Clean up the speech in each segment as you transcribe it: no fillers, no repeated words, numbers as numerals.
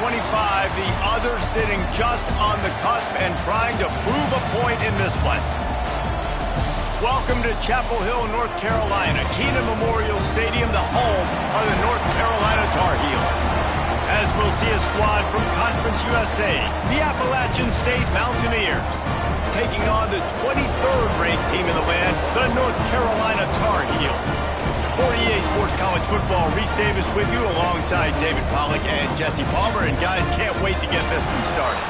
25, the other sitting just on the cusp and trying to prove a point in this one. Welcome to Chapel Hill, North Carolina, Kenan Memorial Stadium, the home of the North Carolina Tar Heels. As we'll see a squad from Conference USA, the Appalachian State Mountaineers, taking on the 23rd ranked team in the land, the North Carolina Tar Heels. For EA Sports College Football, Reese Davis with you alongside David Pollack and Jesse Palmer. And guys, can't wait to get this one started.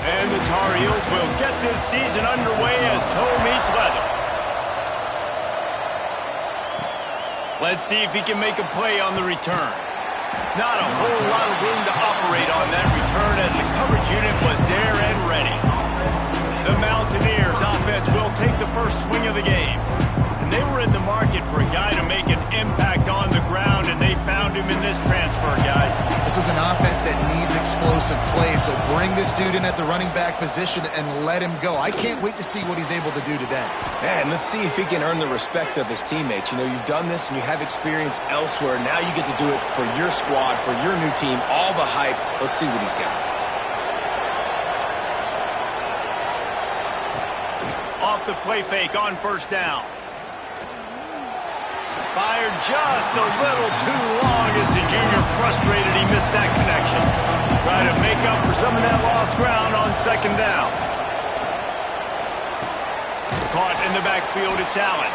And the Tar Heels will get this season underway as toe meets leather. Let's see if he can make a play on the return. Not a whole lot of room to operate on that return as the coverage unit was there and ready. The Mountaineers offense will take the first swing of the game. And they were in the market for a guy to make an impact on the ground, and they found him in this transfer, guys. This was an offense that needs explosive play, so bring this dude in at the running back position and let him go. I can't wait to see what he's able to do today. And let's see if he can earn the respect of his teammates. You know, you've done this and you have experience elsewhere. Now you get to do it for your squad, for your new team, all the hype. Let's see what he's got. Off the play fake on first down. Fired just a little too long as the junior frustrated he missed that connection. Try to make up for some of that lost ground on second down. Caught in the backfield, it's Allen.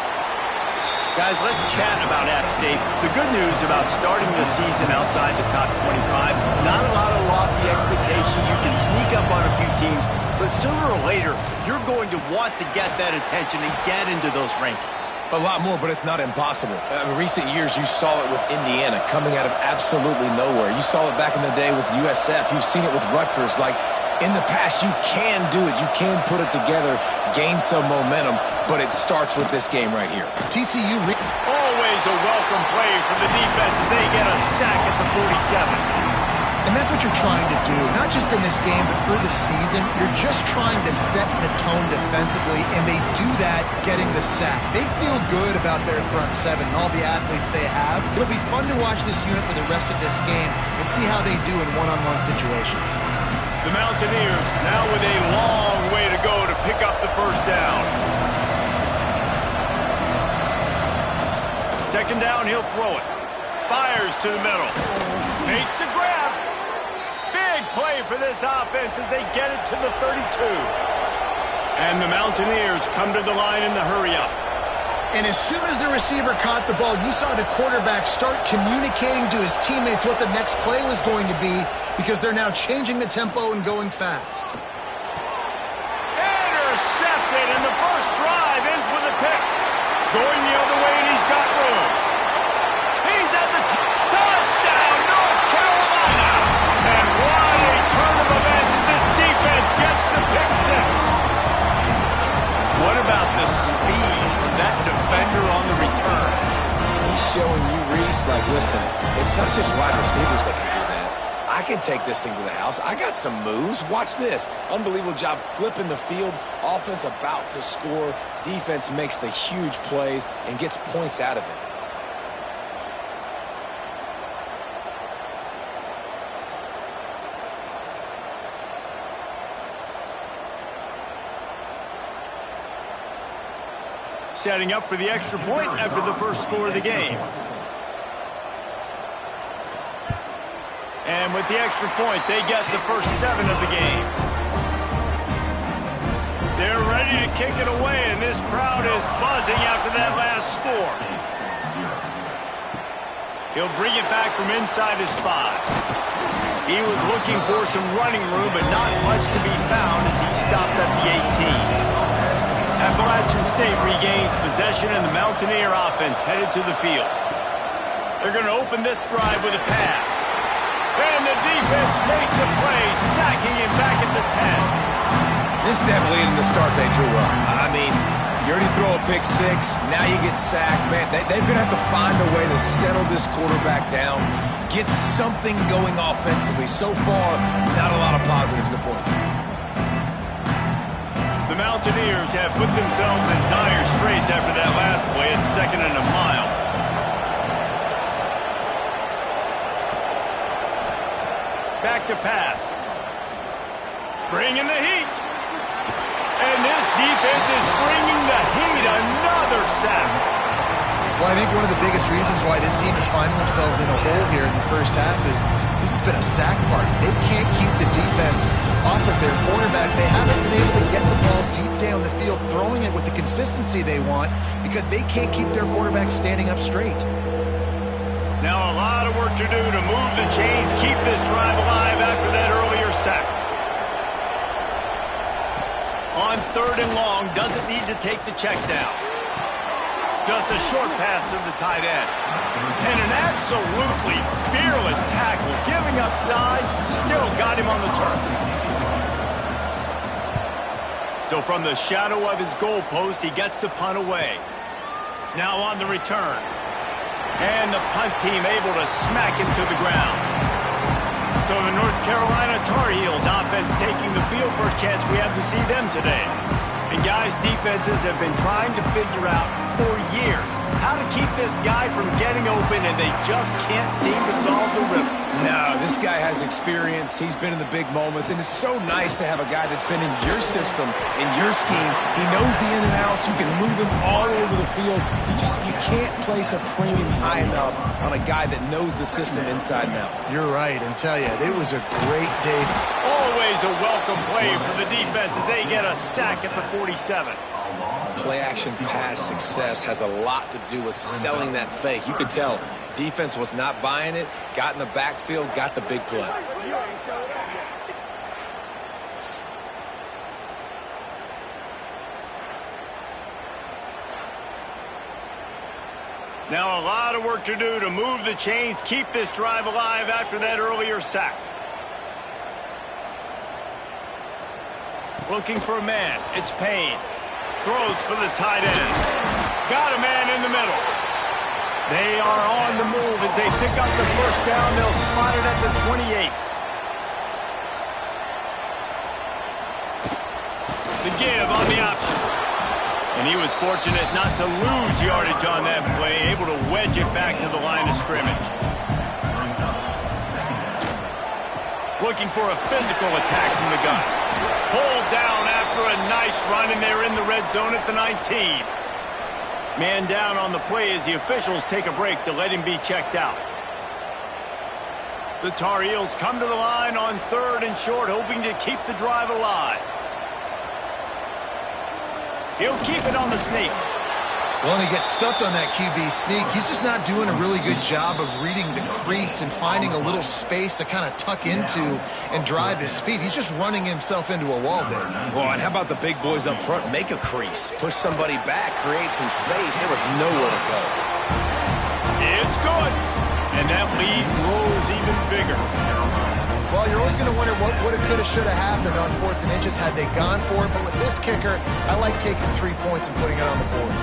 Guys, let's chat about App State. The good news about starting the season outside the top 25, not a lot of lofty expectations. You can sneak up on a few teams, but sooner or later, you're going to want to get that attention and get into those rankings. A lot more, but it's not impossible. In recent years, you saw it with Indiana coming out of absolutely nowhere. You saw it back in the day with USF. You've seen it with Rutgers. Like, in the past, you can do it. You can put it together, gain some momentum, but it starts with this game right here. TCU always a welcome play from the defense as they get a sack at the 47. And that's what you're trying to do, not just in this game, but for the season. You're just trying to set the tone defensively, and they do that getting the sack. They feel good about their front seven and all the athletes they have. It'll be fun to watch this unit for the rest of this game and see how they do in one-on-one situations. The Mountaineers now with a long way to go to pick up the first down. Second down, he'll throw it. Fires to the middle. Makes the grab. Big play for this offense as they get it to the 32. And the Mountaineers come to the line in the hurry-up. And as soon as the receiver caught the ball, you saw the quarterback start communicating to his teammates what the next play was going to be because they're now changing the tempo and going fast. Intercepted, and the first drive ends with a pick. Going the other way, and he's got room. He's at the touchdown, North Carolina! And what a turn of events as this defense gets the pick six. What about the speed of that defender on the return? He's showing you, Reese, like, listen, it's not just wide receivers that can do that. I can take this thing to the house. I got some moves. Watch this. Unbelievable job flipping the field. Offense about to score. Defense makes the huge plays and gets points out of it. Setting up for the extra point after the first score of the game. And with the extra point, they get the first 7 of the game. They're ready to kick it away, and this crowd is buzzing after that last score. He'll bring it back from inside his 5. He was looking for some running room, but not much to be found as he stopped at the 18. Appalachian State regains possession, and the Mountaineer offense headed to the field. They're going to open this drive with a pass. And the defense makes a play, sacking him back at the 10. This definitely isn't the start they drew up. I mean, you already throw a pick 6, now you get sacked. Man, they're going to have to find a way to settle this quarterback down, get something going offensively. So far, not a lot of positives to point to. The Mountaineers have put themselves in dire straits after that last play at 2nd and a mile. Back to pass. Bringing the heat. And this defense is bringing the heat. Another sack. Well, I think one of the biggest reasons why this team is finding themselves in a hole here in the first half is this has been a sack party. They can't keep the defense off of their quarterback. They haven't been able to get the ball deep down the field, throwing it with the consistency they want because they can't keep their quarterback standing up straight. Now a lot of work to do to move the chains, keep this drive alive after that earlier sack. On 3rd and long, doesn't need to take the check down. Just a short pass to the tight end. And an absolutely fearless tackle, giving up size, still got him on the turf. So from the shadow of his goalpost, he gets the punt away. Now on the return. And the punt team able to smack him to the ground. So the North Carolina Tar Heels offense taking the field. First chance we have to see them today. And guys, defenses have been trying to figure out for years how to keep this guy from getting open, and they just can't seem to solve the riddle. No, this guy has experience. He's been in the big moments, and it's so nice to have a guy that's been in your system, in your scheme. He knows the in and outs. You can move him all over the field. You can't place a premium high enough on a guy that knows the system inside and out. You're right, and tell you, it was a great day. Always a welcome play for the defense as they get a sack at the 47. Play-action pass success has a lot to do with selling that fake. You could tell defense was not buying it, got in the backfield, got the big play. Now a lot of work to do to move the chains, keep this drive alive after that earlier sack. Looking for a man. It's Payne. Throws for the tight end. Got a man in the middle. They are on the move as they pick up the first down. They'll spot it at the 28. The give on the option. And he was fortunate not to lose yardage on that play, able to wedge it back to the line of scrimmage. Looking for a physical attack from the gun. Pulled down after a nice run, and they're in the red zone at the 19. Man down on the play as the officials take a break to let him be checked out. The Tar Heels come to the line on 3rd and short, hoping to keep the drive alive. He'll keep it on the sneak. Well, and he gets stuffed on that QB sneak. He's just not doing a really good job of reading the crease and finding a little space to kind of tuck into and drive his feet. He's just running himself into a wall there. Well, and how about the big boys up front? Make a crease. Push somebody back. Create some space. There was nowhere to go. It's good. And that lead grows even bigger. Well, you're always going to wonder what would have, could have, should have happened on 4th and inches had they gone for it. But with this kicker, I like taking 3 points and putting it on the board.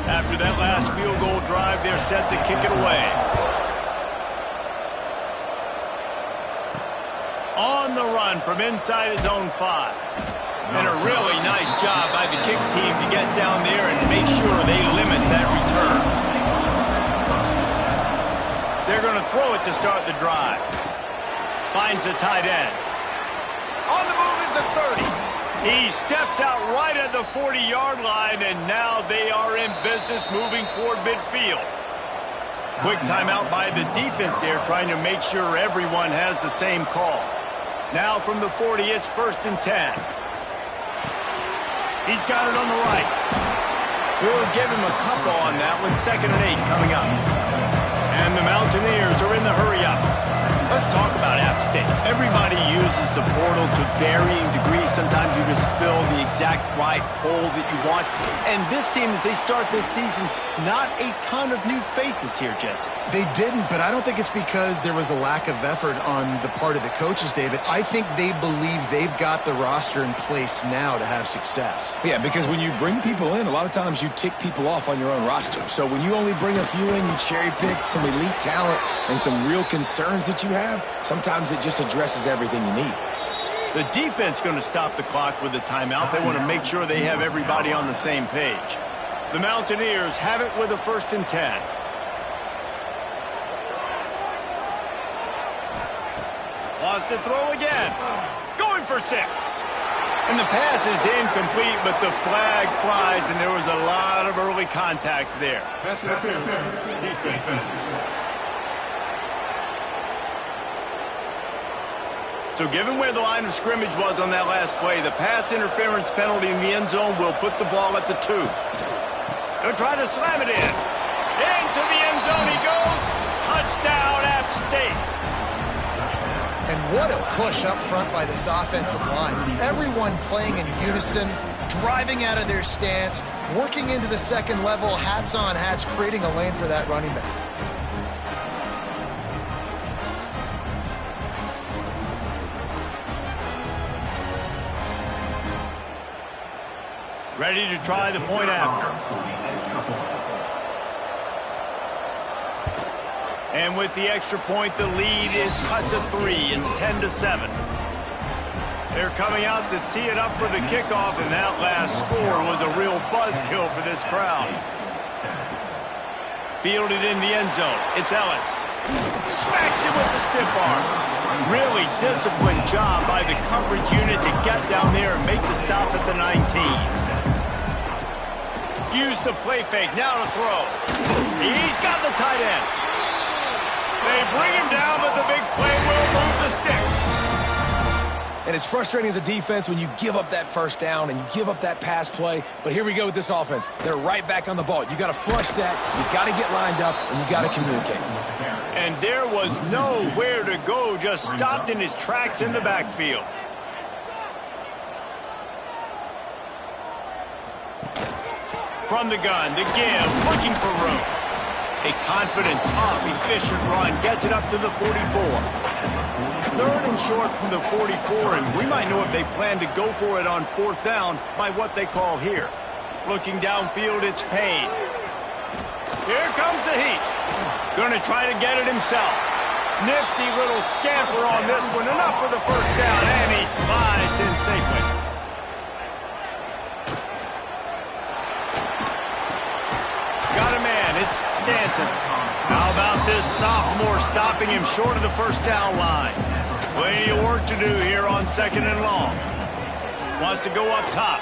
After that last field goal drive, they're set to kick it away. On the run from inside his own 5. And a really nice job by the kick team to get down there and make sure they limit that return. They're going to throw it to start the drive. Finds the tight end. On the move is the 30. He steps out right at the 40-yard line, and now they are in business moving toward midfield. Quick timeout by the defense there, trying to make sure everyone has the same call. Now from the 40, it's 1st and 10. He's got it on the right. We'll give him a couple on that one. 2nd and 8 coming up. And the the portal to varying degrees. Sometimes you just fill the exact right hole that you want. And this team, as they start this season, not a ton of new faces here, Jesse. They didn't, but I don't think it's because there was a lack of effort on the part of the coaches, David. I think they believe they've got the roster in place now to have success. Yeah, because when you bring people in, a lot of times you tick people off on your own roster. So when you only bring a few in, you cherry pick some elite talent and some real concerns that you have, sometimes it just addresses everything you need. The defense going to stop the clock with a timeout. They want to make sure they have everybody on the same page. The Mountaineers have it with a 1st and 10. Lost to throw again. Going for 6. And the pass is incomplete, but the flag flies, and there was a lot of early contact there. Pass interference. Defense. So given where the line of scrimmage was on that last play, the pass interference penalty in the end zone will put the ball at the 2. They'll try to slam it in. Into the end zone he goes. Touchdown, App State. And what a push up front by this offensive line. Everyone playing in unison, driving out of their stance, working into the second level, hats on hats, creating a lane for that running back. Ready to try the point after. And with the extra point, the lead is cut to 3. It's 10-7. They're coming out to tee it up for the kickoff, and that last score was a real buzzkill for this crowd. Fielded in the end zone. It's Ellis. Smacks it with the stiff arm. Really disciplined job by the coverage unit to get down there and make the stop at the 19. Use the play fake, now to throw. He's got the tight end. They bring him down, but the big play will move the sticks. And it's frustrating as a defense when you give up that first down and you give up that pass play. But here we go with this offense. They're right back on the ball. You got to flush that, you got to get lined up, and you got to communicate. And there was nowhere to go, just stopped in his tracks in the backfield. From the gun, the give, looking for room. A confident, tough, efficient run gets it up to the 44. 3rd and short from the 44, and we might know if they plan to go for it on 4th down by what they call here. Looking downfield, it's Payne. Here comes the heat. Going to try to get it himself. Nifty little scamper on this one. Enough for the 1st down, and he slides in safely. Got a man. It's Stanton. How about this sophomore stopping him short of the 1st down line? Plenty of work to do here on 2nd and long. Wants to go up top.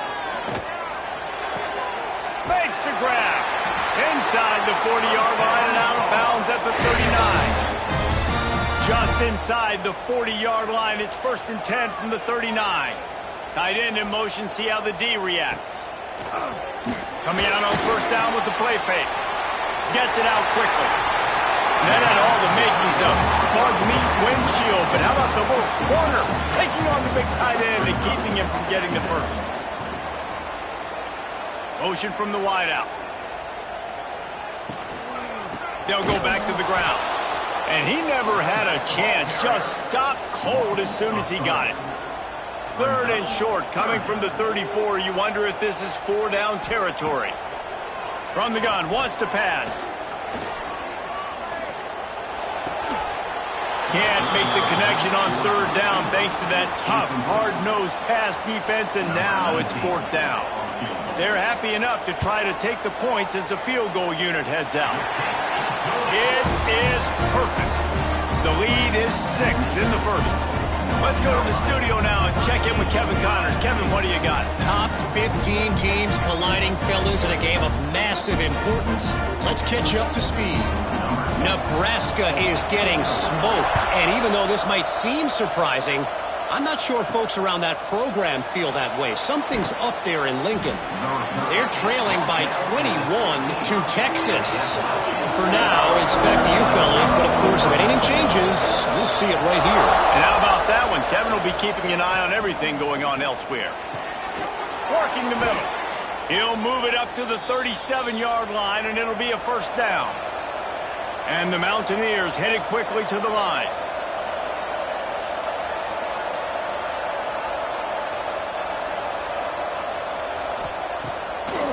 Makes the grab. Inside the 40-yard line and out of bounds at the 39. Just inside the 40-yard line. It's 1st and 10 from the 39. Tight end in motion. See how the D reacts. Coming out on 1st down with the play fake. Gets it out quickly. That had all the makings of bug meat windshield. But how about the little corner taking on the big tight end and keeping him from getting the 1st. Motion from the wideout. They'll go back to the ground. And he never had a chance. Just stopped cold as soon as he got it. 3rd and short coming from the 34. You wonder if this is 4-down territory. From the gun, wants to pass. Can't make the connection on 3rd down thanks to that tough, hard-nosed pass defense, and now it's 4th down. They're happy enough to try to take the points as the field goal unit heads out. It is perfect. The lead is 6 in the 1st. Let's go to the studio now and check in with Kevin Connors. Kevin, what do you got? Top 15 teams colliding, fellas, in a game of massive importance. Let's catch you up to speed. Nebraska is getting smoked, and even though this might seem surprising, I'm not sure folks around that program feel that way. Something's up there in Lincoln. They're trailing by 21 to Texas. For now, it's back to you fellas, but of course, if anything changes, you'll see it right here. And how about that one? Kevin will be keeping an eye on everything going on elsewhere. Working the middle. He'll move it up to the 37-yard line, and it'll be a first down. And the Mountaineers headed quickly to the line.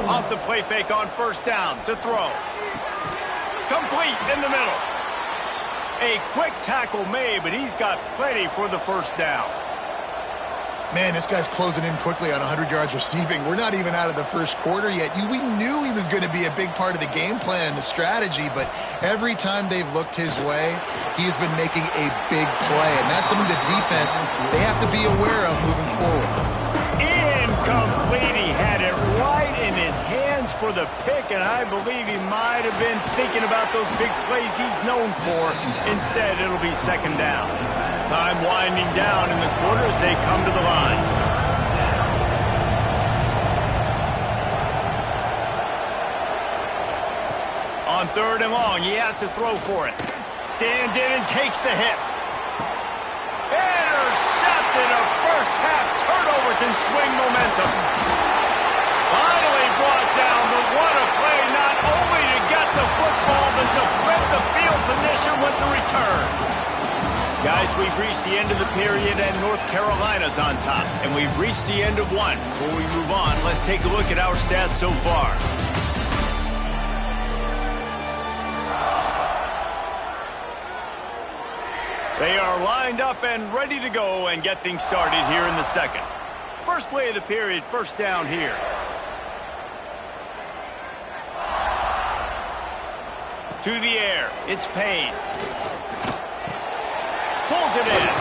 Off the play fake on first down to throw. Complete in the middle. A quick tackle made, but he's got plenty for the first down. Man, this guy's closing in quickly on 100 yards receiving. We're not even out of the first quarter yet. We knew he was going to be a big part of the game plan and the strategy, but every time they've looked his way, he's been making a big play, and that's something the defense, they have to be aware of moving forward. Incomplete. He had it right in his hands for the pick, and I believe he might have been thinking about those big plays he's known for. Instead, it'll be second down. Time winding down in the quarter as they come to the line. On third and long, he has to throw for it. Stands in and takes the hit. Intercepted. A first-half turnover can swing momentum. Finally brought down, but what a play, not only to get the football, but to flip the field position with the return. Guys, we've reached the end of the period, and North Carolina's on top. And we've reached the end of one. Before we move on, let's take a look at our stats so far. They are lined up and ready to go and get things started here in the second. First play of the period, first down here. To the air, it's Payne. Pulls it in.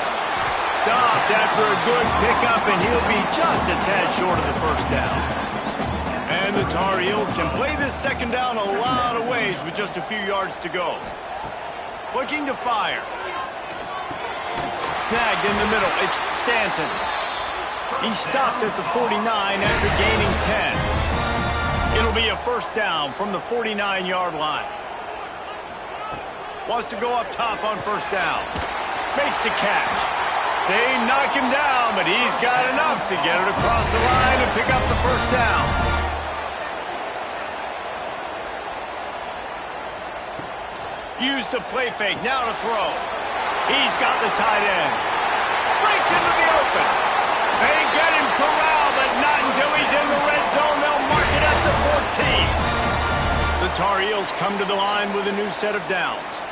Stopped after a good pickup, and he'll be just a tad short of the first down. And the Tar Heels can play this second down a lot of ways with just a few yards to go. Looking to fire. Snagged in the middle. It's Stanton. He stopped at the 49 after gaining 10. It'll be a first down from the 49-yard line. Wants to go up top on first down. Makes the catch. They knock him down, but he's got enough to get it across the line and pick up the first down. Use the play fake. Now to throw. He's got the tight end. Breaks into the open. They get him corralled, but not until he's in the red zone. They'll mark it at the 14. The Tar Heels come to the line with a new set of downs.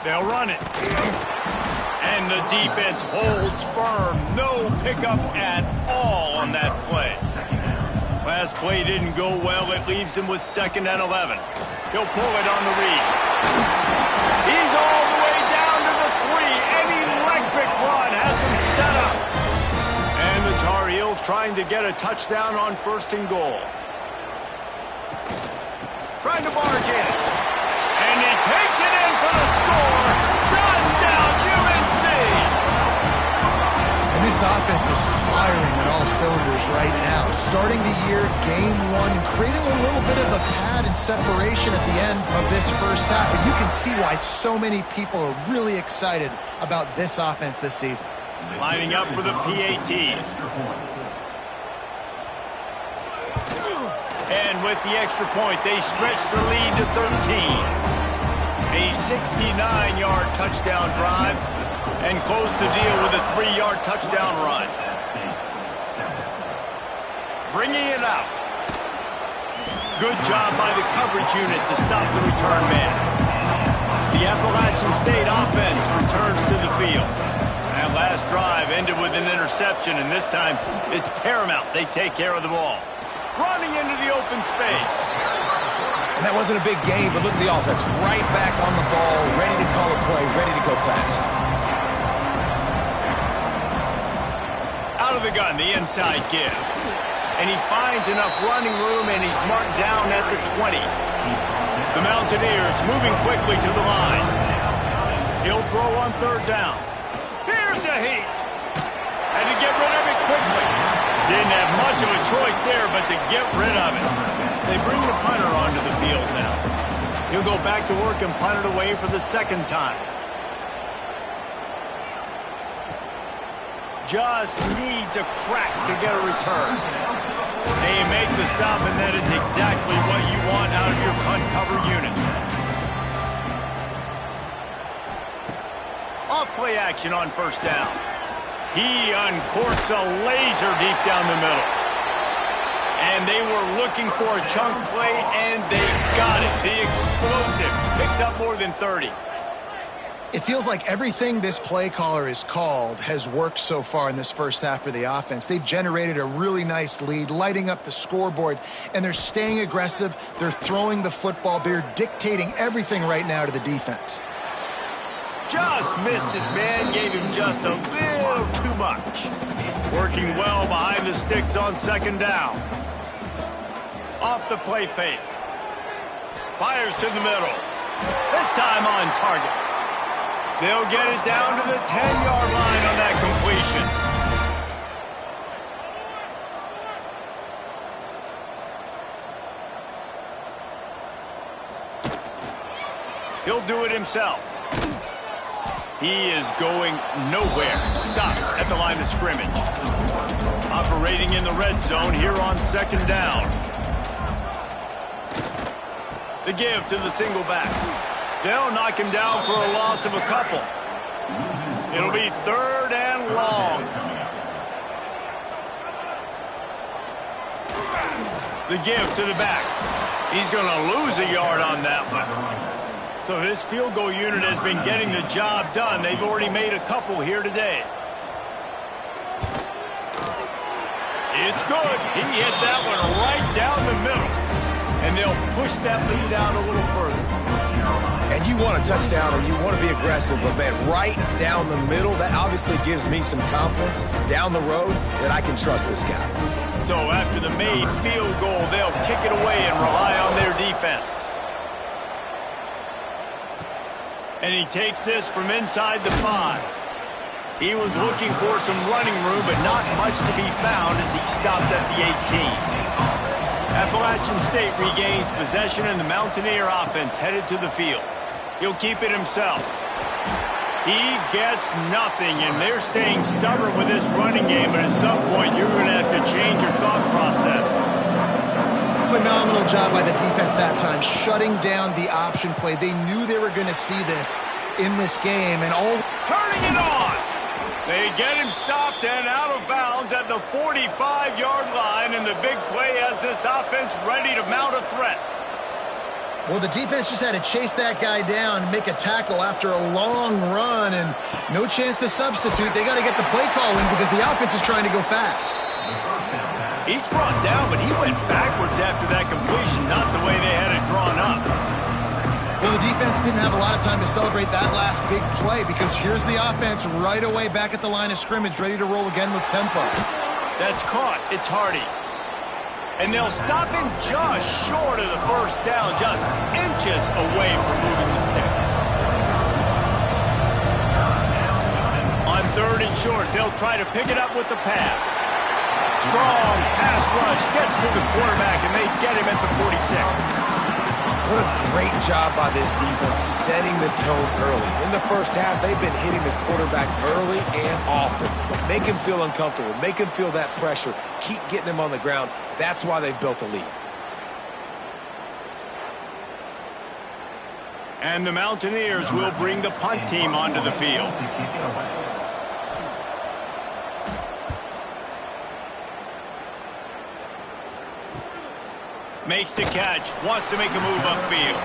They'll run it. And the defense holds firm. No pickup at all on that play. Last play didn't go well. It leaves him with 2nd and 11. He'll pull it on the read. He's all the way down to the 3. An electric run has him set up. And the Tar Heels trying to get a touchdown on 1st and goal. Trying to barge in. And he takes it in for the score. Touchdown, UNC! And this offense is firing on all cylinders right now. Starting the year, game 1, creating a little bit of a pad and separation at the end of this first half. But you can see why so many people are really excited about this offense this season. Lining up for the PAT. And with the extra point, they stretch the lead to 13. A 69-yard touchdown drive and close the deal with a 3-yard touchdown run. Bringing it out. Good job by the coverage unit to stop the return man. The Appalachian State offense returns to the field. That last drive ended with an interception, and this time it's paramount they take care of the ball. Running into the open space. And that wasn't a big gain, but look at the offense. Right back on the ball, ready to call a play, ready to go fast. Out of the gun, the inside give. And he finds enough running room, and he's marked down at the 20. The Mountaineers moving quickly to the line. He'll throw on 3rd down. Here's a heat. Had to get rid of it quickly. Didn't have much of a choice there but to get rid of it. They bring the punter onto the field go back to work and punt it away for the second time. Just needs a crack to get a return. They make the stop, and that is exactly what you want out of your punt cover unit. Off-play action on first down. He uncorks a laser deep down the middle. And they were looking for a chunk play, and they got it. The explosive picks up more than 30. It feels like everything this play caller has called has worked so far in this first half for the offense. They've generated a really nice lead, lighting up the scoreboard, and they're staying aggressive. They're throwing the football. They're dictating everything right now to the defense. Just missed his man, gave him just a little too much. Working well behind the sticks on second down. Off the play fake. Fires to the middle. This time on target. They'll get it down to the 10-yard line on that completion. He'll do it himself. He is going nowhere. Stopped at the line of scrimmage. Operating in the red zone here on second down. The give to the single back. They'll knock him down for a loss of a couple. It'll be third and long. The give to the back. He's going to lose a yard on that one. So this field goal unit has been getting the job done. They've already made a couple here today. It's good. He hit that one right down the middle. And they'll push that lead out a little further. And you want a touchdown and you want to be aggressive, but man, right down the middle, that obviously gives me some confidence down the road that I can trust this guy. So after the made field goal, they'll kick it away and rely on their defense. And he takes this from inside the 5. He was looking for some running room, but not much to be found as he stopped at the 18. Appalachian State regains possession, and the Mountaineer offense headed to the field. He'll keep it himself. He gets nothing, and they're staying stubborn with this running game, but at some point you're going to have to change your thought process. Phenomenal job by the defense that time, shutting down the option play. They knew they were going to see this in this game, and turning it on! They get him stopped and out of bounds at the 45-yard line, and the big play has this offense ready to mount a threat. Well, the defense just had to chase that guy down and make a tackle after a long run, and no chance to substitute. They got to get the play call in because the offense is trying to go fast. He's brought down, but he went backwards after that completion, not the way they had it drawn up. Well, the defense didn't have a lot of time to celebrate that last big play because here's the offense right away back at the line of scrimmage, ready to roll again with tempo. That's caught. It's Hardy. And they'll stop him just short of the first down, just inches away from moving the sticks. On third and short, they'll try to pick it up with the pass. Strong pass rush gets to the quarterback, and they get him at the 46. What a great job by this defense setting the tone early. In the first half, they've been hitting the quarterback early and often. Make him feel uncomfortable. Make him feel that pressure. Keep getting him on the ground. That's why they've built a lead. And the Mountaineers will bring the punt team onto the field. Makes the catch, wants to make a move upfield.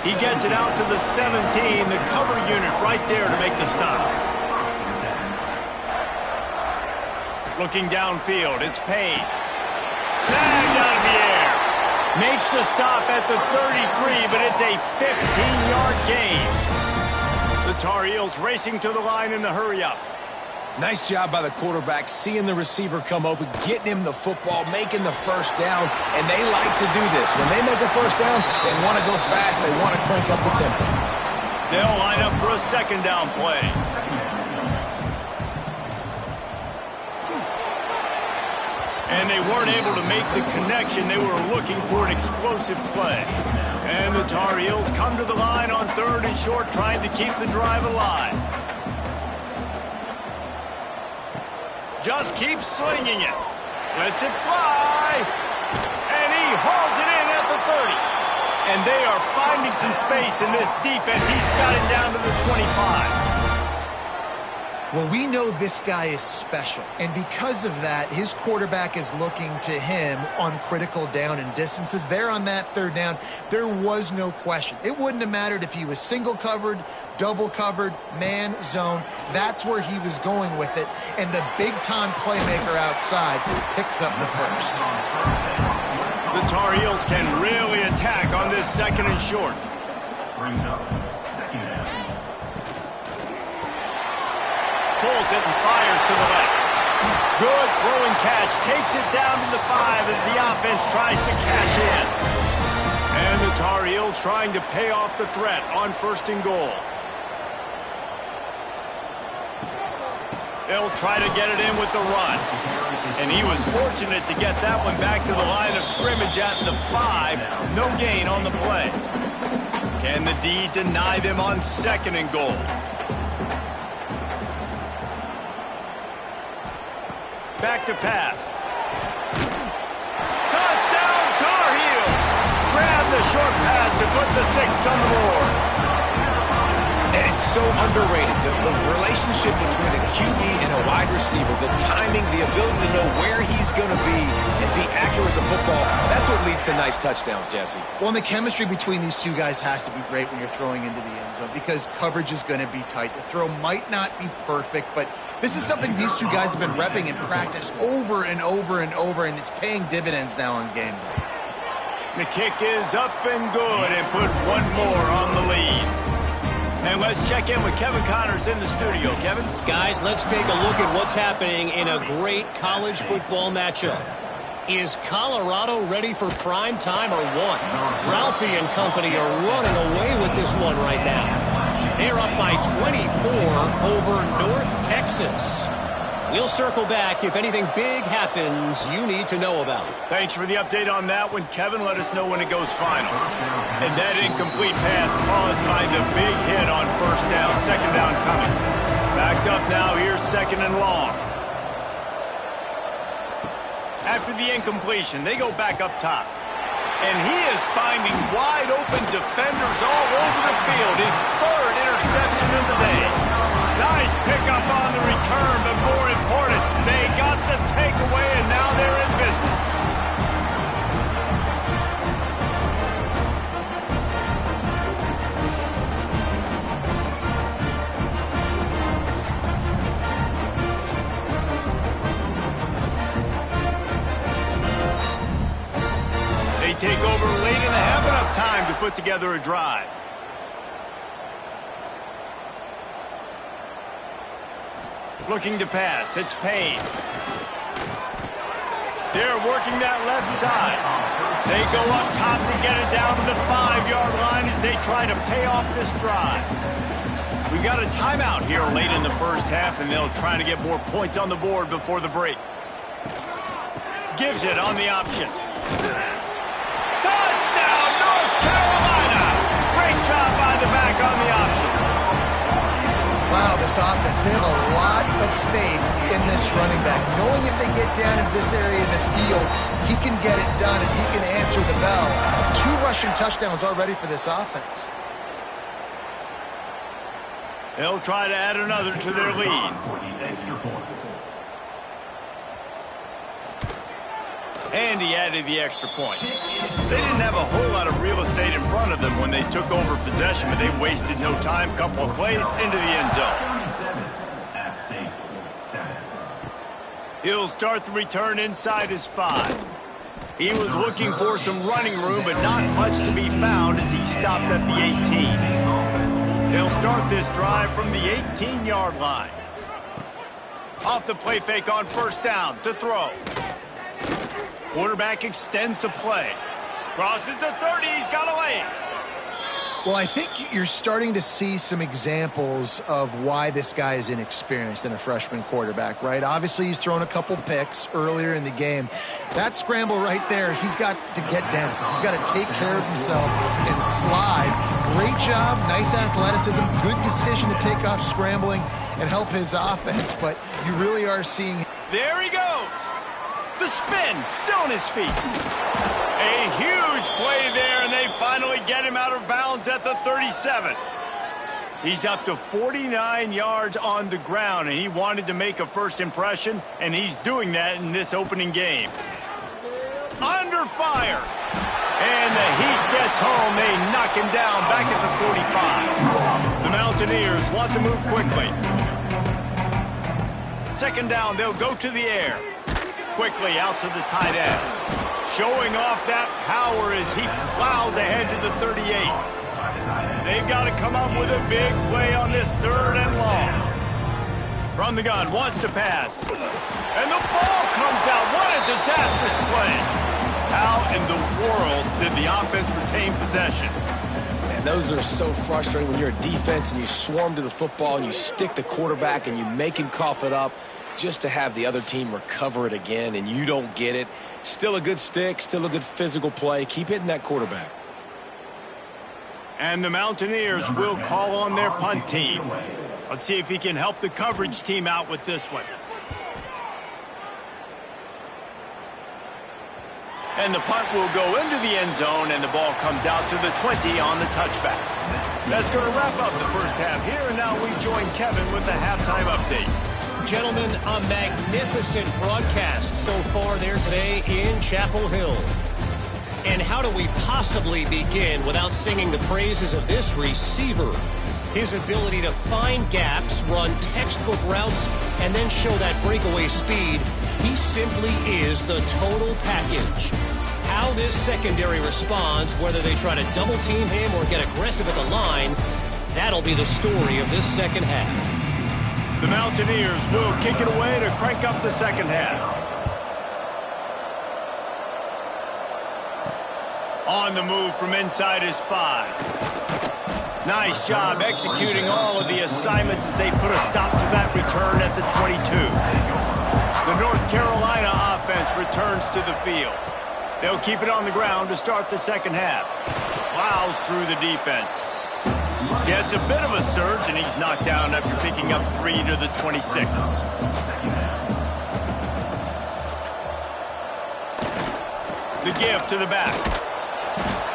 He gets it out to the 17, the cover unit right there to make the stop. Looking downfield, it's Payne. Snagged out of the air. Makes the stop at the 33, but it's a 15-yard gain. The Tar Heels racing to the line in the hurry-up. Nice job by the quarterback, seeing the receiver come open, getting him the football, making the first down, and they like to do this. When they make a first down, they want to go fast, they want to crank up the tempo. They'll line up for a second down play. And they weren't able to make the connection. They were looking for an explosive play. And the Tar Heels come to the line on 3rd and short, trying to keep the drive alive. Just keeps slinging it. Lets it fly. And he hauls it in at the 30. And they are finding some space in this defense. He's got it down to the 25. Well, we know this guy is special, and because of that, his quarterback is looking to him on critical down and distances. There on that 3rd down, there was no question. It wouldn't have mattered if he was single covered, double covered, man, zone. That's where he was going with it, and the big-time playmaker outside picks up the first. The Tar Heels can really attack on this 2nd and short. Brings up 2nd down. Pulls it and fires to the left. Good throwing catch. Takes it down to the 5 as the offense tries to cash in. And the Tar Heels trying to pay off the threat on 1st and goal. They'll try to get it in with the run. And he was fortunate to get that one back to the line of scrimmage at the 5. No gain on the play. Can the D deny them on 2nd and goal? Back to pass. Touchdown, Tar Heels! Grab the short pass to put the 6 on the board. And it's so underrated. The relationship between a QB and a wide receiver, the timing, the ability to know where he's going to be and be accurate with the football, that's what leads to nice touchdowns, Jesse. Well, and the chemistry between these two guys has to be great when you're throwing into the end zone because coverage is going to be tight. The throw might not be perfect, but this is something these two guys have been repping in practice over and over and over, and it's paying dividends now on game day. The kick is up and good and put one more on the lead. And let's check in with Kevin Connors in the studio. Kevin? Guys, let's take a look at what's happening in a great college football matchup. Is Colorado ready for prime time or what? Ralphie and company are running away with this one right now. They're up by 24 over North Texas. We'll circle back if anything big happens you need to know about. Thanks for the update on that one, Kevin. Let us know when it goes final. And that incomplete pass caused by the big hit on 1st down, 2nd down coming. Backed up now, here's 2nd and long. After the incompletion, they go back up top. And he is finding wide open defenders all over the field. His 3rd interception of the day. Nice pickup on the return, but more important, they got the takeaway, and now they're in business. They take over late and have enough time to put together a drive. Looking to pass. It's Payne. They're working that left side. They go up top to get it down to the 5-yard line as they try to pay off this drive. We got a timeout here late in the 1st half, and they'll try to get more points on the board before the break. Gives it on the option. Touchdown, North Carolina! Great job by the back on the option. Wow, this offense, they have a lot of faith in this running back. Knowing if they get down in this area of the field, he can get it done and he can answer the bell. 2 rushing touchdowns already for this offense. They'll try to add another to their lead. And he added the extra point. They didn't have a whole lot of real estate in front of them when they took over possession, but they wasted no time. Couple of plays into the end zone. He'll start the return inside his 5. He was looking for some running room, but not much to be found as he stopped at the 18. They'll start this drive from the 18-yard line. Off the play fake on 1st down to throw. Quarterback extends the play. Crosses the 30. He's got a lane. Well, I think you're starting to see some examples of why this guy is inexperienced in a freshman quarterback, right? Obviously, he's thrown a couple picks earlier in the game. That scramble right there, he's got to get down. He's got to take care of himself and slide. Great job, nice athleticism, good decision to take off scrambling and help his offense, but you really are seeing... There he goes. The spin, still on his feet. A huge play there, and they finally get him out of bounds at the 37. He's up to 49 yards on the ground, and he wanted to make a first impression, and he's doing that in this opening game. Under fire. And the heat gets home. They knock him down back at the 45. The Mountaineers want to move quickly. Second down, they'll go to the air. Quickly out to the tight end. Showing off that power as he plows ahead to the 38. They've got to come up with a big play on this 3rd and long. From the gun, wants to pass. And the ball comes out. What a disastrous play. How in the world did the offense retain possession? And those are so frustrating when you're a defense and you swarm to the football and you stick the quarterback and you make him cough it up, just to have the other team recover it again and you don't get it. Still a good stick, still a good physical play. Keep hitting that quarterback. And the Mountaineers will call on their punt team. Let's see if he can help the coverage team out with this one. And the punt will go into the end zone, and the ball comes out to the 20 on the touchback. That's going to wrap up the first half here, and now we join Kevin with the halftime update. Gentlemen, a magnificent broadcast so far there today in Chapel Hill. And how do we possibly begin without singing the praises of this receiver? His ability to find gaps, run textbook routes, and then show that breakaway speed. He simply is the total package. How this secondary responds, whether they try to double team him or get aggressive at the line, that'll be the story of this second half. The Mountaineers will kick it away to crank up the second half. On the move from inside his 5. Nice job executing all of the assignments as they put a stop to that return at the 22. The North Carolina offense returns to the field. They'll keep it on the ground to start the second half. Plows through the defense. Gets a bit of a surge, and he's knocked down after picking up 3 to the 26. The give to the back.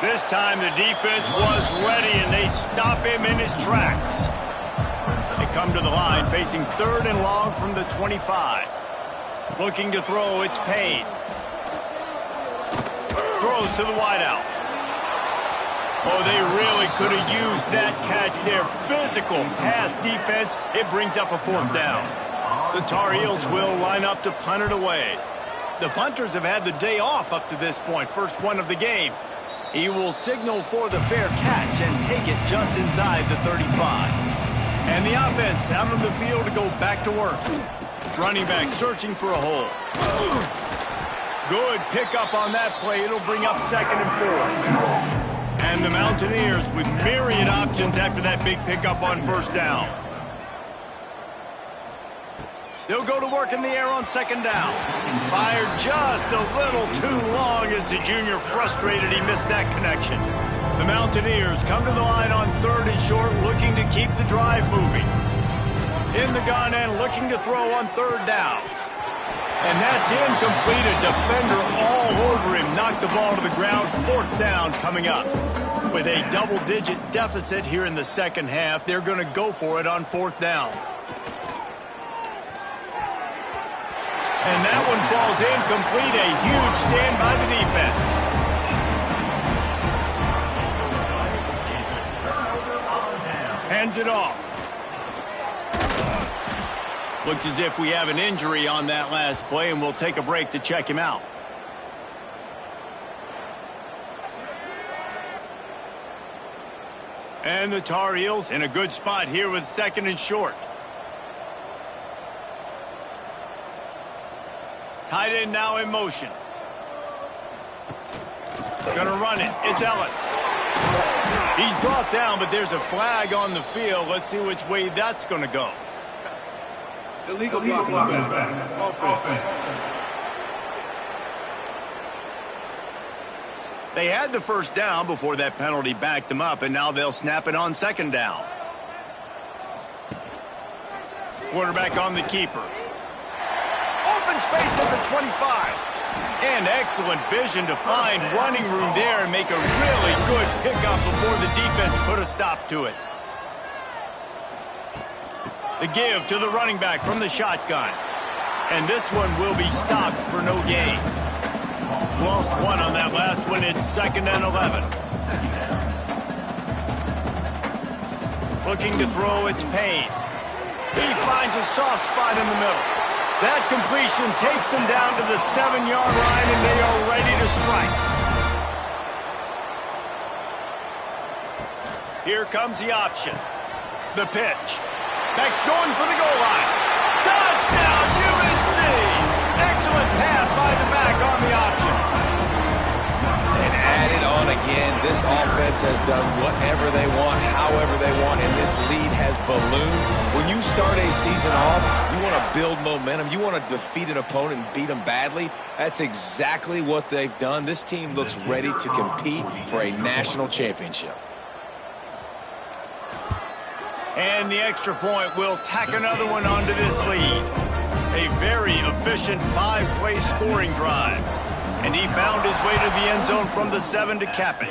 This time the defense was ready, and they stop him in his tracks. They come to the line facing 3rd and long from the 25. Looking to throw, it's Payne. Throws to the wideout. Oh, they really could have used that catch there. Physical pass defense. It brings up a 4th down. The Tar Heels will line up to punt it away. The punters have had the day off up to this point. First one of the game. He will signal for the fair catch and take it just inside the 35. And the offense out on the field to go back to work. Running back searching for a hole. Good pickup on that play. It'll bring up 2nd and 4. And the Mountaineers with myriad options after that big pickup on 1st down. They'll go to work in the air on 2nd down. Fired just a little too long as the junior frustrated he missed that connection. The Mountaineers come to the line on 3rd and short, looking to keep the drive moving. In the gun and looking to throw on 3rd down. And that's incomplete. A defender all over him. Knocked the ball to the ground. 4th down coming up. With a double-digit deficit here in the second half, they're going to go for it on 4th down. And that one falls incomplete. A huge stand by the defense. Hands it off. Looks as if we have an injury on that last play, and we'll take a break to check him out. And the Tar Heels in a good spot here with 2nd and short. Tight end now in motion. Gonna run it. It's Ellis. He's brought down, but there's a flag on the field. Let's see which way that's going to go. Illegal blocking back. Offense. They had the first down before that penalty backed them up, and now they'll snap it on second down. Quarterback on the keeper. Open space at the 25. And excellent vision to find running room there and make a really good pickup before the defense put a stop to it. The give to the running back from the shotgun. And this one will be stopped for no gain. Lost one on that last one. It's 2nd and 11. Looking to throw, it's Payne. He finds a soft spot in the middle. That completion takes them down to the 7-yard line, and they are ready to strike. Here comes the option. The pitch. Back's going for the goal line. Touchdown, UNC! Excellent pass by the back on the option. And added on again, this offense has done whatever they want, however they want, and this lead has ballooned. When you start a season off, you want to build momentum. You want to defeat an opponent and beat them badly. That's exactly what they've done. This team looks ready to compete for a national championship. And the extra point will tack another one onto this lead. A very efficient 5-play scoring drive. And he found his way to the end zone from the 7 to cap it.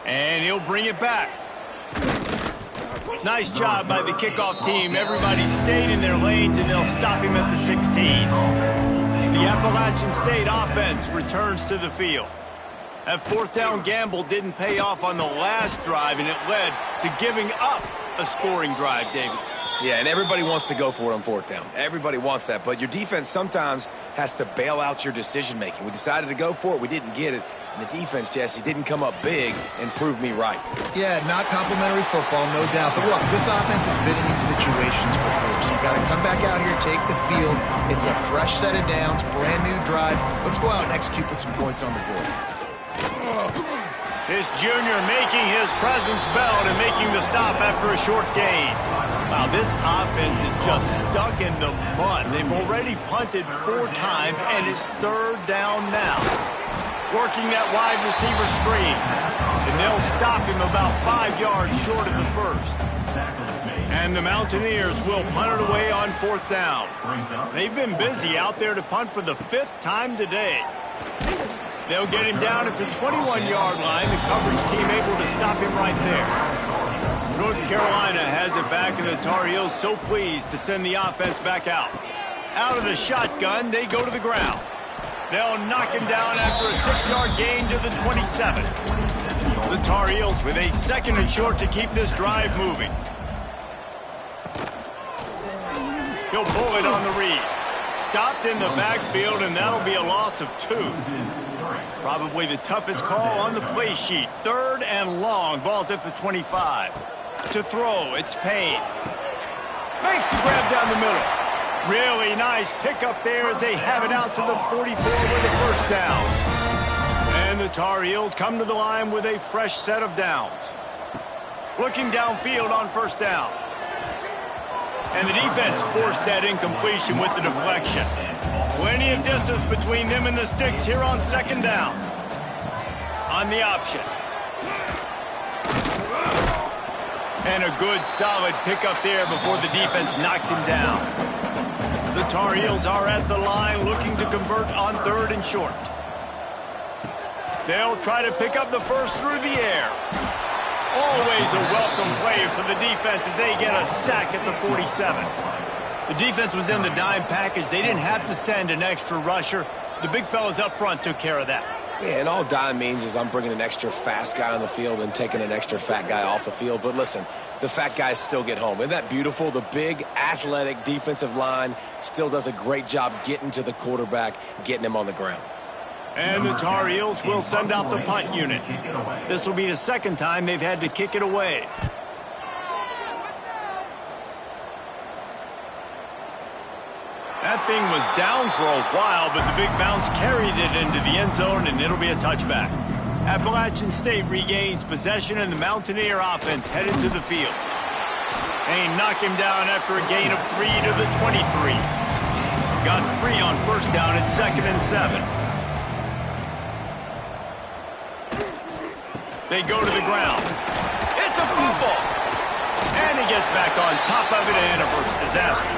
And he'll bring it back. Nice job by the kickoff team. Everybody stayed in their lanes, and they'll stop him at the 16. The Appalachian State offense returns to the field. That 4th down gamble didn't pay off on the last drive, and it led to giving up a scoring drive, David. Yeah, and everybody wants to go for it on 4th down. Everybody wants that, but your defense sometimes has to bail out your decision-making. We decided to go for it. We didn't get it. And the defense, Jesse, didn't come up big and prove me right. Yeah, not complimentary football, no doubt. But look, this offense has been in these situations before, so you got to come back out here, take the field. It's a fresh set of downs, brand new drive. Let's go out and execute, put some points on the board. This junior making his presence felt and making the stop after a short gain. Wow, this offense is just stuck in the mud. They've already punted 4 times, and it's 3rd down now. Working that wide receiver screen. And they'll stop him about 5 yards short of the first. And the Mountaineers will punt it away on 4th down. They've been busy out there to punt for the 5th time today. They'll get him down at the 21-yard line. The coverage team able to stop him right there. North Carolina has it back, and the Tar Heels so pleased to send the offense back out. Out of the shotgun, they go to the ground. They'll knock him down after a 6-yard gain to the 27. The Tar Heels with a 2nd and short to keep this drive moving. He'll pull it on the read. Stopped in the backfield, and that'll be a loss of 2. Probably the toughest call on the play sheet. 3rd and long. Ball's at the 25. To throw, it's Payne. Makes the grab down the middle. Really nice pickup there as they have it out to the 44 with the 1st down. And the Tar Heels come to the line with a fresh set of downs. Looking downfield on 1st down. And the defense forced that incompletion with the deflection. Plenty of distance between them and the sticks here on 2nd down. On the option. And a good, solid pickup there before the defense knocks him down. The Tar Heels are at the line looking to convert on 3rd and short. They'll try to pick up the first through the air. Always a welcome play for the defense as they get a sack at the 47. The defense was in the dime package. They didn't have to send an extra rusher. The big fellas up front took care of that. Yeah, and all dime means is I'm bringing an extra fast guy on the field and taking an extra fat guy off the field. But listen, the fat guys still get home. Isn't that beautiful? The big, athletic defensive line still does a great job getting to the quarterback, getting him on the ground. And the Tar Heels will send out the punt unit. This will be the 2nd time they've had to kick it away. That thing was down for a while, but the big bounce carried it into the end zone, and it'll be a touchback. Appalachian State regains possession and the Mountaineer offense headed to the field. They knock him down after a gain of 3 to the 23. Got 3 on first down at 2nd and 7. They go to the ground. It's a fumble. And he gets back on top of it and averts disaster.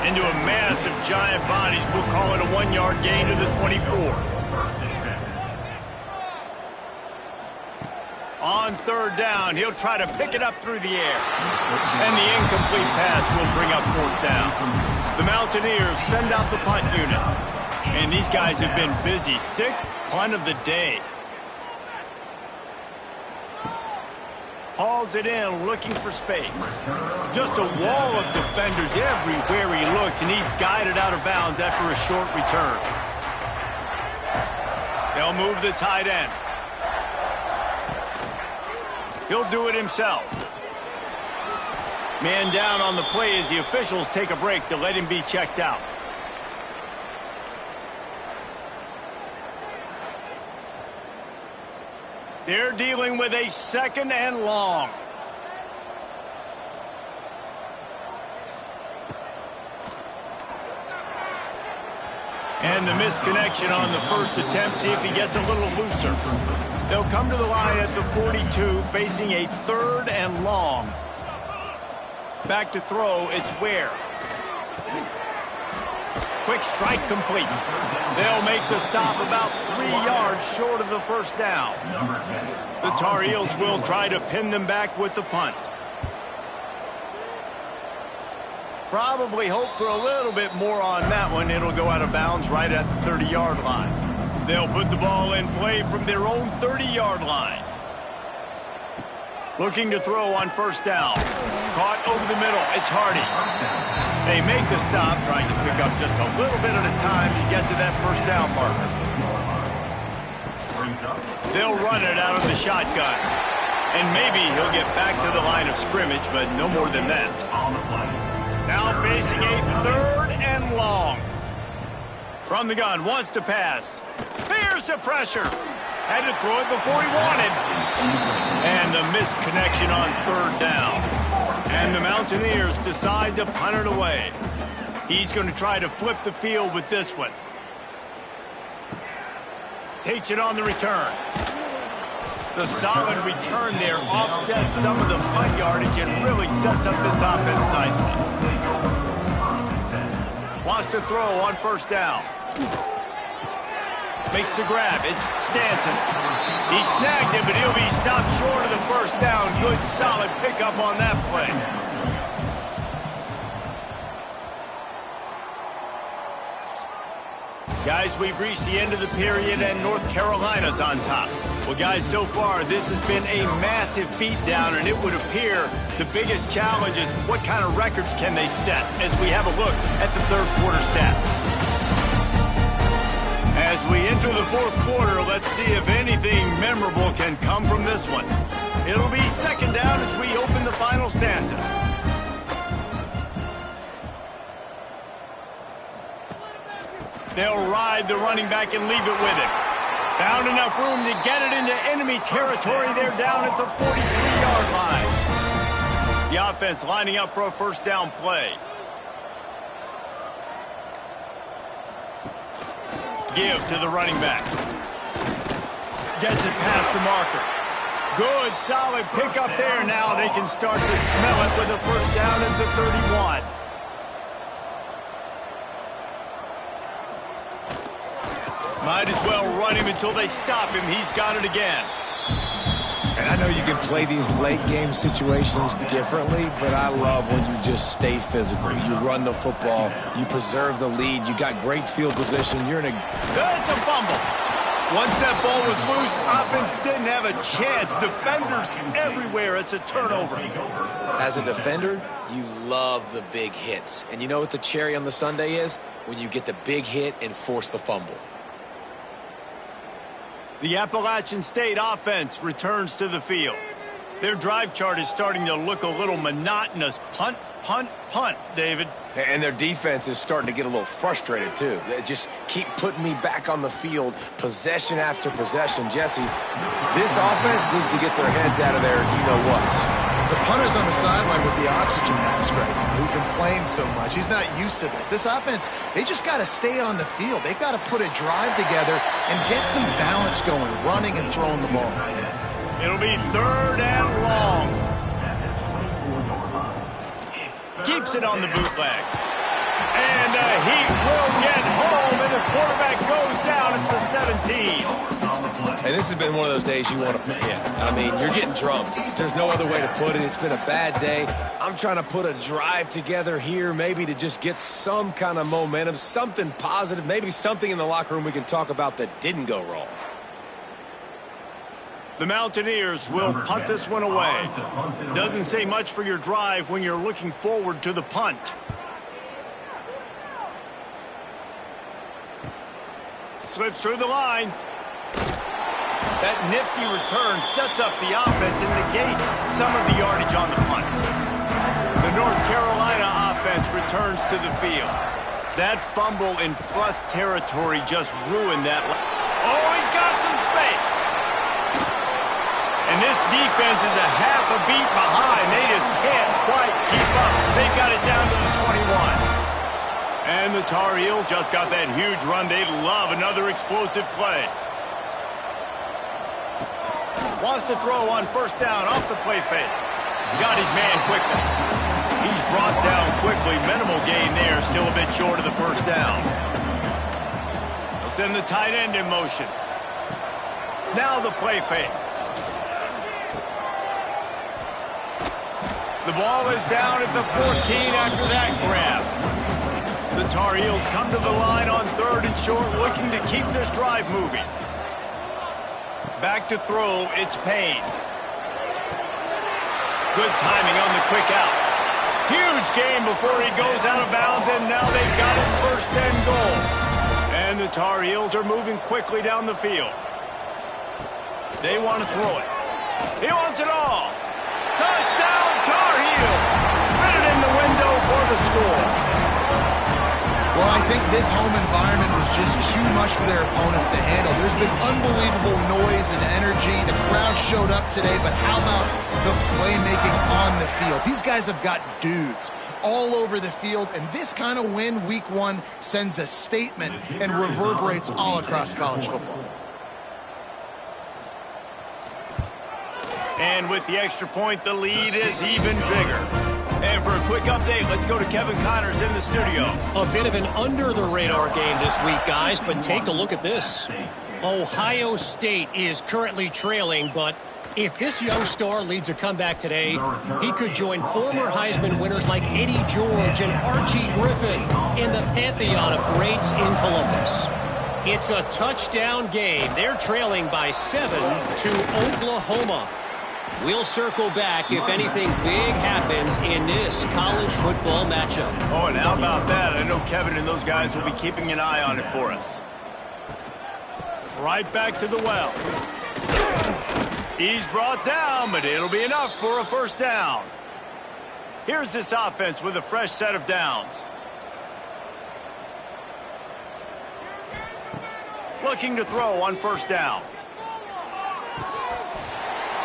Into a mass of giant bodies, we'll call it a 1-yard gain to the 24. On 3rd down, he'll try to pick it up through the air. And the incomplete pass will bring up 4th down. The Mountaineers send out the punt unit. And these guys have been busy. 6th punt of the day. Hauls it in, looking for space. Just a wall of defenders everywhere he looks, and he's guided out of bounds after a short return. They'll move the tight end. He'll do it himself. Man down on the play as the officials take a break to let him be checked out. They're dealing with a 2nd and long. And the misconnection on the first attempt. See if he gets a little looser. They'll come to the line at the 42, facing a 3rd and long. Back to throw, it's Ware. Quick strike complete. They'll make the stop about 3 yards short of the first down. The Tar Heels will try to pin them back with the punt. Probably hope for a little bit more on that one. It'll go out of bounds right at the 30-yard line. They'll put the ball in play from their own 30-yard line. Looking to throw on first down. Caught over the middle. It's Hardy. They make the stop, trying to pick up just a little bit at a time to get to that first down marker. They'll run it out of the shotgun. And maybe he'll get back to the line of scrimmage, but no more than that. Now facing a 3rd and long. From the gun, wants to pass. Fears the pressure. Had to throw it before he wanted. And the misconnection on 3rd down. And the Mountaineers decide to punt it away. He's going to try to flip the field with this one. Takes it on the return. The solid return there offsets some of the punt yardage and really sets up this offense nicely. Wants to throw on first down. Makes the grab. It's Stanton. He snagged it, but he'll be stopped short of the first down. Good, solid pickup on that play. Guys, we've reached the end of the period, and North Carolina's on top. Well, guys, so far, this has been a massive beatdown, and it would appear the biggest challenge is what kind of records can they set as we have a look at the 3rd quarter stats. As we enter the 4th quarter, let's see if anything memorable can come from this one. It'll be 2nd down as we open the final stanza. They'll ride the running back and leave it with him. Found enough room to get it into enemy territory. They're down at the 43-yard line. The offense lining up for a first down play. Give to the running back. Gets it past the marker. Good, solid pickup there. Now they can start to smell it with a first down at the 31. Might as well run him until they stop him. He's got it again. And I know you can play these late-game situations differently, but I love when you just stay physical. You run the football. You preserve the lead. You got great field position. You're in a... It's a fumble. Once that ball was loose, offense didn't have a chance. Defenders everywhere. It's a turnover. As a defender, you love the big hits. And you know what the cherry on the sundae is? When you get the big hit and force the fumble. The Appalachian State offense returns to the field. Their drive chart is starting to look a little monotonous. Punt, punt, punt, David. And their defense is starting to get a little frustrated, too. Just keep putting me back on the field, possession after possession. Jesse, this offense needs to get their heads out of there, you-know-what. The punter's on the sideline with the oxygen mask right now. He's been playing so much. He's not used to this. This offense, they just got to stay on the field. They've got to put a drive together and get some balance going, running and throwing the ball. It'll be 3rd and long. Keeps it on the bootleg. And he will get home, and the quarterback goes down at the 17. And this has been one of those days you want to forget. I mean, you're getting drunk. There's no other way to put it. It's been a bad day. I'm trying to put a drive together here, maybe to just get some kind of momentum, something positive, maybe something in the locker room we can talk about that didn't go wrong. The Mountaineers will punt this one away. Doesn't say much for your drive when you're looking forward to the punt. Slips through the line. That nifty return sets up the offense and negates some of the yardage on the punt. The North Carolina offense returns to the field. That fumble in plus territory just ruined that. Oh, he's got some space. And this defense is a half a beat behind. They just can't quite keep up. They got it down to the 21. And the Tar Heels just got that huge run. They love another explosive play. Wants to throw on 1st down off the play fake. Got his man quickly. He's brought down quickly. Minimal gain there. Still a bit short of the 1st down. They'll send the tight end in motion. Now the play fake. The ball is down at the 14 after that grab. The Tar Heels come to the line on 3rd and short, looking to keep this drive moving. Back to throw, it's Payne. Good timing on the quick out. Huge gain before he goes out of bounds, and now they've got it 1st and goal. And the Tar Heels are moving quickly down the field. They want to throw it. He wants it all. Touchdown, Tar Heels! Fit it in the window for the score. Well, I think this home environment was just too much for their opponents to handle. There's been unbelievable noise and energy. The crowd showed up today, but how about the playmaking on the field? These guys have got dudes all over the field, and this kind of win week 1 sends a statement and reverberates all across college football. And with the extra point, the lead is even bigger. And for a quick update, let's go to Kevin Connors in the studio. A bit of an under-the-radar game this week, guys, but take a look at this. Ohio State is currently trailing, but if this young star leads a comeback today, he could join former Heisman winners like Eddie George and Archie Griffin in the pantheon of greats in Columbus. It's a touchdown game. They're trailing by 7 to Oklahoma. We'll circle back if anything big happens in this college football matchup. Oh, and how about that? I know Kevin and those guys will be keeping an eye on it for us. Right back to the well. He's brought down, but it'll be enough for a 1st down. Here's this offense with a fresh set of downs. Looking to throw on 1st down.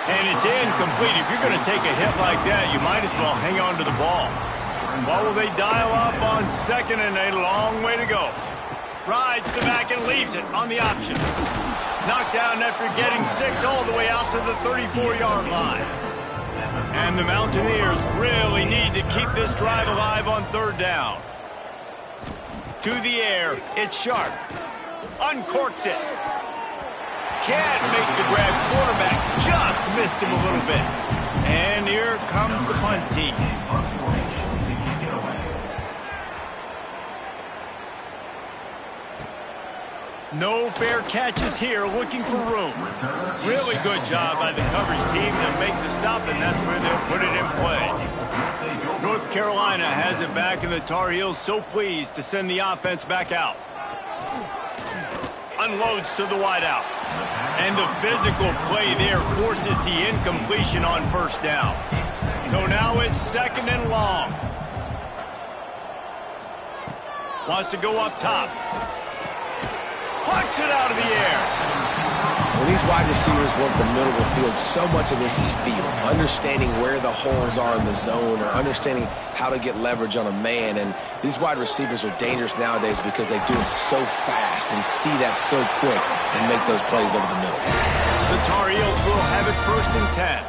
And it's incomplete. If you're going to take a hit like that, you might as well hang on to the ball. What will they dial up on 2nd and a long way to go? Rides the back and leaves it on the option. Knocked down after getting 6 all the way out to the 34-yard line. And the Mountaineers really need to keep this drive alive on 3rd down. To the air, it's Sharp. Uncorks it. Can't make the grab. Quarterback just missed him a little bit. And here comes the punt team. No fair catches here, looking for room. Really good job by the coverage team to make the stop, and that's where they'll put it in play. North Carolina has it back, and the Tar Heels so pleased to send the offense back out. Unloads to the wideout. And the physical play there forces the incompletion on 1st down. So now it's 2nd and long. Wants to go up top. Plucks it out of the air. When these wide receivers work the middle of the field, so much of this is feel. Understanding where the holes are in the zone or understanding how to get leverage on a man. And these wide receivers are dangerous nowadays because they do it so fast and see that so quick and make those plays over the middle. The Tar Heels will have it 1st and 10.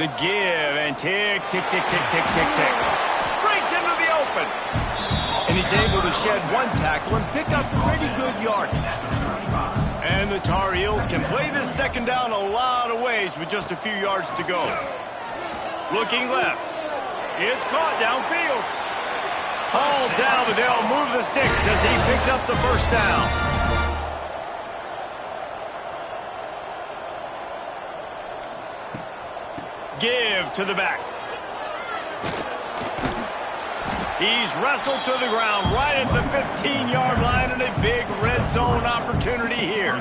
The give and tick, tick, tick, tick, tick, tick, tick. Breaks into the open. And he's able to shed one tackle and pick up pretty good yardage. And the Tar Heels can play this 2nd down a lot of ways with just a few yards to go. Looking left. It's caught downfield. Hauled down, but they'll move the sticks as he picks up the 1st down. Give to the back. He's wrestled to the ground right at the 15-yard line and a big red zone opportunity here.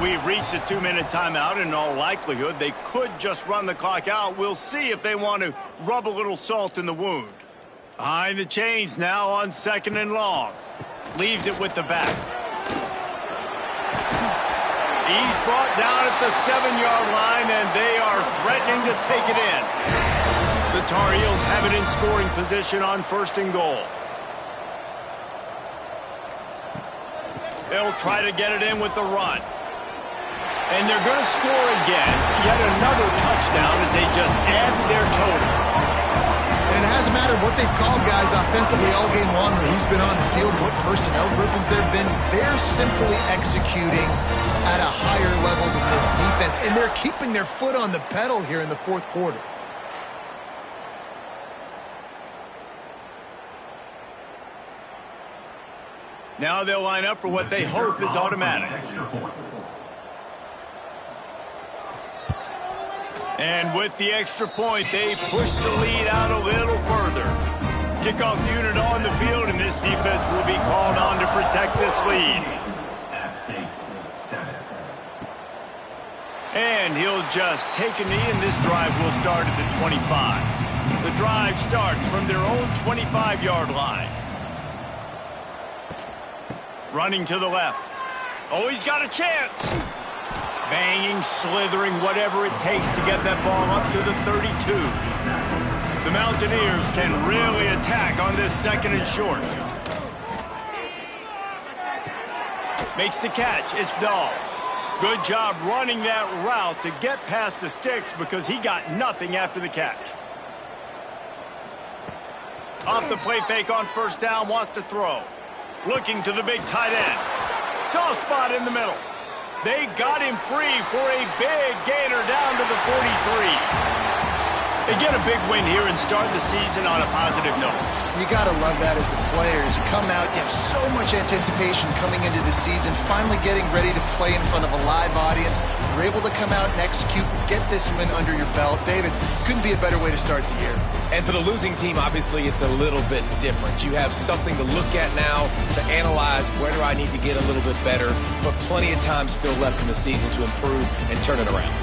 We've reached a 2-minute timeout. In all likelihood, they could just run the clock out. We'll see if they want to rub a little salt in the wound. Behind the chains now on 2nd and long. Leaves it with the back. He's brought down at the 7-yard line, and they are threatening to take it in. The Tar Heels have it in scoring position on 1st and goal. They'll try to get it in with the run. And they're going to score again. Yet another touchdown as they just add to their total. And it hasn't mattered what they've called guys offensively all game long or who's been on the field, what personnel groupings there have been. They're simply executing at a higher level than this defense. And they're keeping their foot on the pedal here in the 4th quarter. Now they'll line up for what they hope is automatic. And with the extra point, they push the lead out a little further. Kickoff unit on the field, and this defense will be called on to protect this lead. And he'll just take a knee, and this drive will start at the 25. The drive starts from their own 25-yard line. Running to the left. Oh, he's got a chance. Banging, slithering, whatever it takes to get that ball up to the 32. The Mountaineers can really attack on this 2nd and short. Makes the catch. It's Dahl. Good job running that route to get past the sticks because he got nothing after the catch. Off the play fake on 1st down, wants to throw. Looking to the big tight end. Soft spot in the middle. They got him free for a big gainer down to the 43. They get a big win here and start the season on a positive note. You got to love that as the players. You come out, you have so much anticipation coming into the season, finally getting ready to play in front of a live audience. You're able to come out and execute, get this win under your belt. David, couldn't be a better way to start the year. And for the losing team, obviously, it's a little bit different. You have something to look at now to analyze where do I need to get a little bit better, but plenty of time still left in the season to improve and turn it around.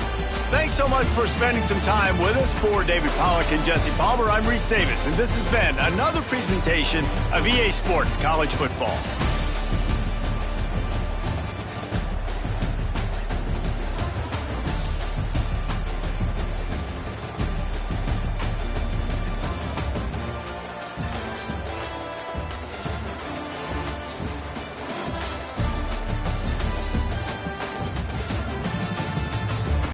Thanks so much for spending some time with us. For David Pollack and Jesse Palmer, I'm Reese Davis, and this has been another presentation of EA Sports College Football.